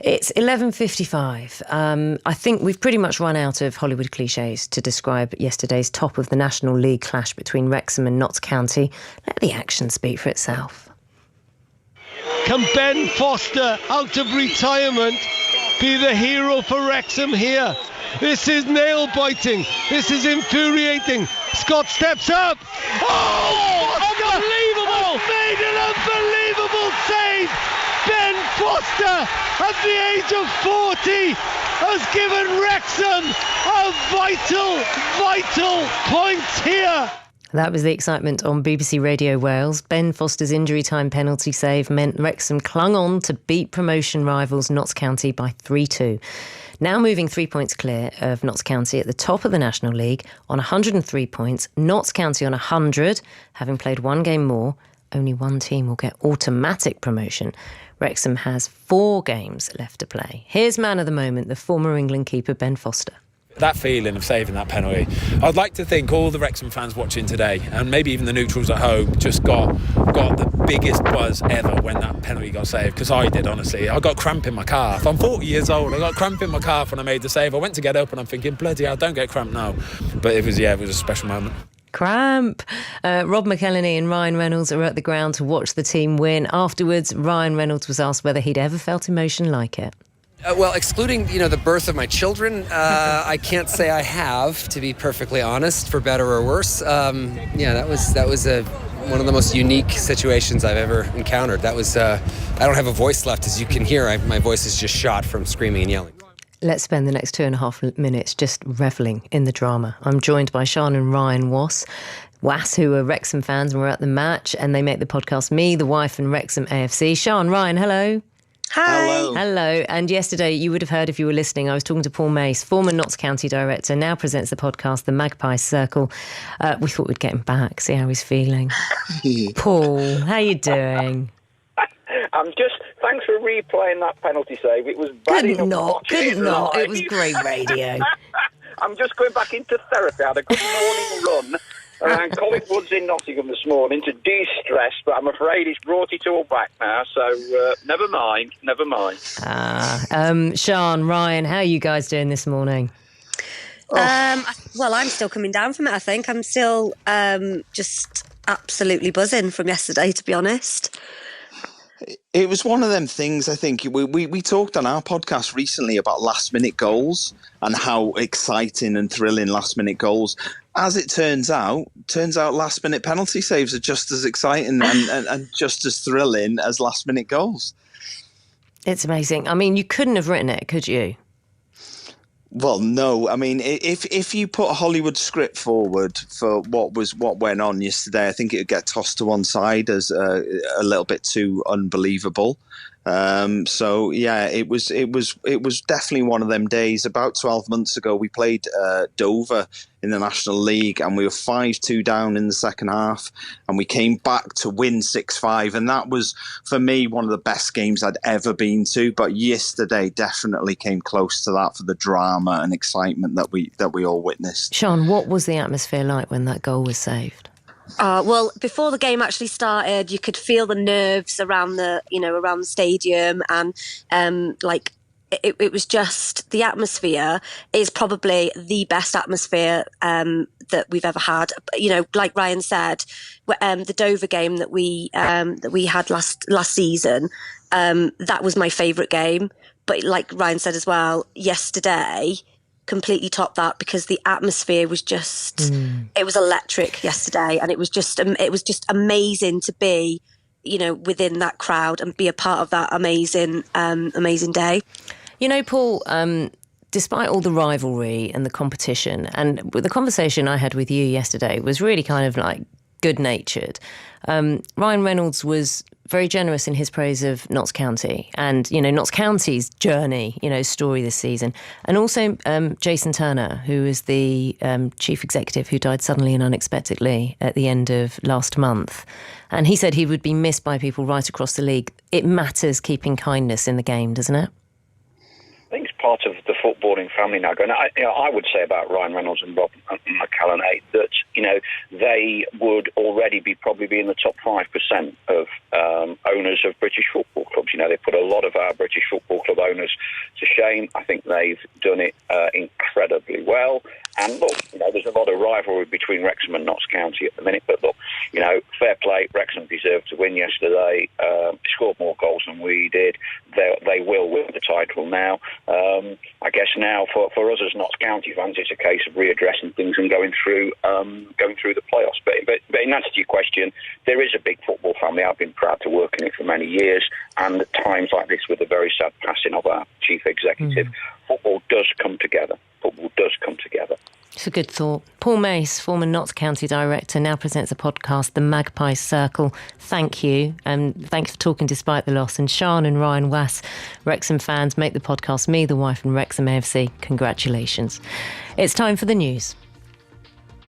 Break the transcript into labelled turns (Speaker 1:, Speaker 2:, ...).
Speaker 1: It's 11:55. I think we've pretty much run out of Hollywood cliches to describe yesterday's top of the National League clash between Wrexham and Notts County. Let the action speak for itself.
Speaker 2: Can Ben Foster, out of retirement, be the hero for Wrexham here? This is nail-biting. This is infuriating. Scott steps up. Oh, unbelievable! Made an unbelievable save. Ben Foster, at the age of 40, has given Wrexham a vital point here.
Speaker 1: That was the excitement on BBC Radio Wales. Ben Foster's injury time penalty save meant Wrexham clung on to beat promotion rivals Notts County by 3-2. Now moving 3 points clear of Notts County at the top of the National League on 103 points. Notts County on 100, having played one game more. Only one team will get automatic promotion. Wrexham has 4 games left to play. Here's man of the moment, the former England keeper Ben Foster.
Speaker 3: That feeling of saving that penalty, I'd like to think all the Wrexham fans watching today, and maybe even the neutrals at home, just got the biggest buzz ever when that penalty got saved, because I did, honestly. I got cramp in my calf. I'm 40 years old. I got cramp in my calf when I made the save. I went to get up and I'm thinking, bloody hell, don't get cramp now. But it was a special moment.
Speaker 1: Cramp. Rob McElhenney and Ryan Reynolds are at the ground to watch the team win. Afterwards, Ryan Reynolds was asked whether he'd ever felt emotion like it.
Speaker 4: Well, excluding, the birth of my children, I can't say I have, to be perfectly honest, for better or worse. That was one of the most unique situations I've ever encountered. That was, I don't have a voice left, as you can hear. My voice is just shot from screaming and yelling.
Speaker 1: Let's spend the next 2.5 minutes just revelling in the drama. I'm joined by Siân and Ryan Was, who are Wrexham fans and were at the match, and they make the podcast Me, the Wife and Wrexham AFC. Siân, Ryan, hello.
Speaker 5: Hi.
Speaker 1: Hello. And yesterday, you would have heard if you were listening, I was talking to Paul Mace, former Notts County director, now presents the podcast, The Magpie Circle. We thought we'd get him back, see how he's feeling. Paul, how you doing?
Speaker 5: Thanks for replaying that penalty save. It was bad enough.
Speaker 1: Good not. It was great radio.
Speaker 5: I'm just going back into therapy. I had a good morning run around Colin Woods in Nottingham this morning to de-stress, but I'm afraid it's brought it all back now, so never mind.
Speaker 1: Siân, Ryan, how are you guys doing this morning?
Speaker 6: Well, I'm still coming down from it, I think. I'm still just absolutely buzzing from yesterday, to be honest.
Speaker 7: It was one of them things, I think. We talked on our podcast recently about last-minute goals and how exciting and thrilling last-minute goals. As it turns out last-minute penalty saves are just as exciting and just as thrilling as last-minute goals.
Speaker 1: It's amazing. I mean, you couldn't have written it, could you?
Speaker 7: Well, no. I mean, if you put a Hollywood script forward for what went on yesterday, I think it would get tossed to one side as a little bit too unbelievable. So yeah, it was definitely one of them days. About 12 months ago, we played Dover in the National League, and we were 5-2 down in the second half, and we came back to win 6-5, and that was, for me, one of the best games I'd ever been to. But yesterday definitely came close to that for the drama and excitement that we all witnessed.
Speaker 1: Siân, what was the atmosphere like when that goal was saved?
Speaker 6: Well, before the game actually started, you could feel the nerves around the stadium, and it was just, the atmosphere is probably the best atmosphere that we've ever had. Like Ryan said, the Dover game that we had last season, that was my favourite game. But like Ryan said as well, yesterday completely topped that, because the atmosphere was just it was electric yesterday, and it was just amazing to be within that crowd and be a part of that amazing day.
Speaker 1: Paul, despite all the rivalry and the competition, and the conversation I had with you yesterday was really kind of like good-natured. Ryan Reynolds was very generous in his praise of Notts County and, Notts County's journey, story this season. And also Jason Turner, who is the chief executive who died suddenly and unexpectedly at the end of last month. And he said he would be missed by people right across the league. It matters keeping kindness in the game, doesn't it?
Speaker 5: I think it's part of the footballing family now. And I would say about Ryan Reynolds and Rob McCallum that they would already probably be in the top 5% of owners of British football clubs. They put a lot of our British football club owners to shame. I think they've done it incredibly well. And look, there's a lot of rivalry between Wrexham and Notts County at the minute. But look, fair play. Wrexham deserved to win yesterday. Scored more goals than we did. They will win the title now. I guess now for us as Notts County fans, it's a case of readdressing things and going through the playoffs. But in answer to your question, there is a big football family. I've been proud to work in it for many years. And at times like this, with the very sad passing of our chief executive, football does come together. Football does come together.
Speaker 1: It's a good thought. Paul Mace, former Notts County director, now presents a podcast, The Magpie Circle. Thank you. Thanks for talking despite the loss. And Sian and Ryan Wass, Wrexham fans, make the podcast Me, the Wife and Wrexham AFC. Congratulations. It's time for the news.